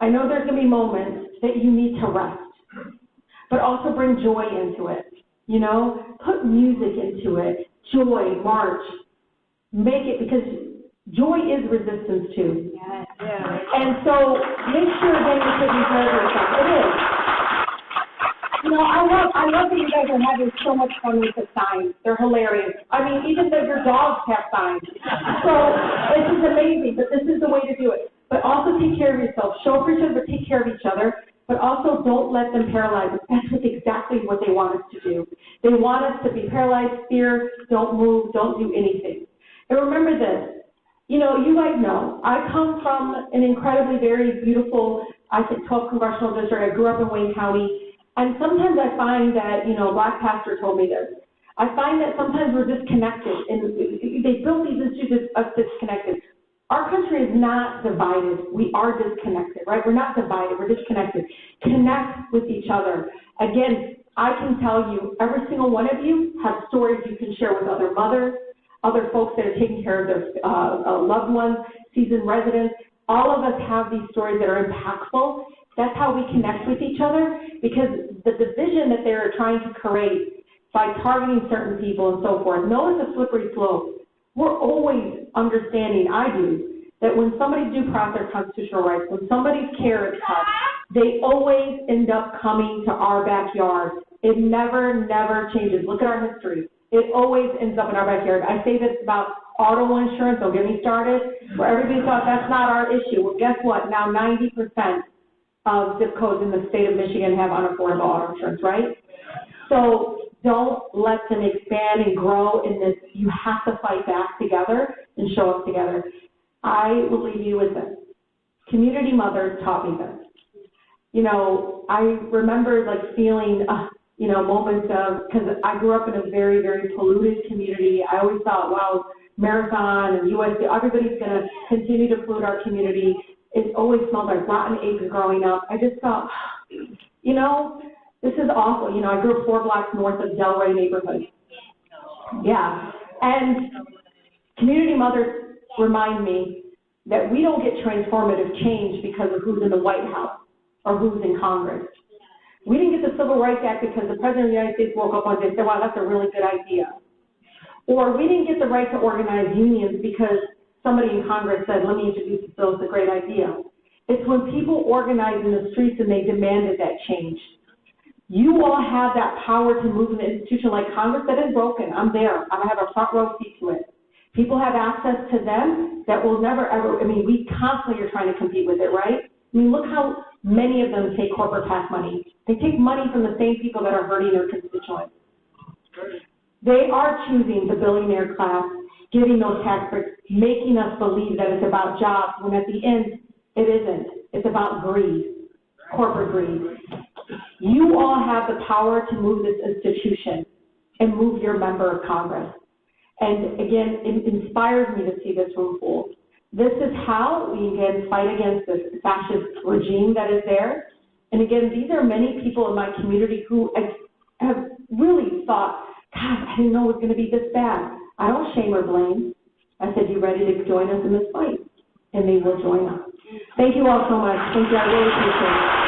I know there's going to be moments that you need to rest, but also bring joy into it. You know, put music into it, joy, march, make it, because joy is resistance too. Yeah. Yeah. And so make sure again you're taking care of yourself. It is. You know, I love that you guys are having so much fun with the signs. They're hilarious. I mean, even though your dogs have signs. So this is amazing, but this is the way to do it. But also take care of yourself. Show up for each other, but take care of each other. But also don't let them paralyze us. That's exactly what they want us to do. They want us to be paralyzed, fear, don't move, don't do anything. And remember this, you know, you guys know, I come from an incredibly very beautiful, I think, 12th congressional district. I grew up in Wayne County. And sometimes I find that, you know, a black pastor told me this. I find that sometimes we're disconnected, and they built these institutes of disconnected. Our country is not divided. We are disconnected, right? We're not divided. We're disconnected. Connect with each other. Again, I can tell you, every single one of you have stories you can share with other mothers, other folks that are taking care of their loved ones, seasoned residents. All of us have these stories that are impactful. That's how we connect with each other, because the division that they're trying to create by targeting certain people and so forth, know it's a slippery slope. We're always understanding, I do, that when somebody's due process their constitutional rights, when somebody's care is cut, they always end up coming to our backyard. It never, never changes. Look at our history. It always ends up in our backyard. I say this about auto insurance, don't get me started, where everybody thought that's not our issue. Well, guess what? Now 90% of zip codes in the state of Michigan have unaffordable auto insurance, right? So don't let them expand and grow in this. You have to fight back together and show up together. I will leave you with this. Community mothers taught me this. You know, I remember like feeling, you know, moments of, because I grew up in a very, very polluted community. I always thought, wow, Marathon and USC, everybody's going to continue to pollute our community. It always smelled like rotten eggs growing up. I just thought, you know, this is awful. You know, I grew up 4 blocks north of Delray neighborhood. Yeah. And community mothers remind me that we don't get transformative change because of who's in the White House or who's in Congress. We didn't get the Civil Rights Act because the President of the United States woke up one day and said, wow, that's a really good idea. Or we didn't get the right to organize unions because somebody in Congress said, let me introduce this bill, it's a great idea. It's when people organize in the streets and they demanded that change. You all have that power to move an institution like Congress that is broken. I'm there. I have a front row seat to it. People have access to them that will never ever, I mean, we constantly are trying to compete with it, right? I mean, look how many of them take corporate PAC money. They take money from the same people that are hurting their constituents. They are choosing the billionaire class, giving those tax breaks, making us believe that it's about jobs, when at the end, it isn't. It's about greed, corporate greed. You all have the power to move this institution and move your member of Congress. And again, it inspires me to see this room full. This is how we, again, fight against this fascist regime that is there. And again, these are many people in my community who have really thought, God, I didn't know it was going to be this bad. I don't shame or blame. I said, you ready to join us in this fight? And they will join us. Thank you all so much. Thank you. I really appreciate it.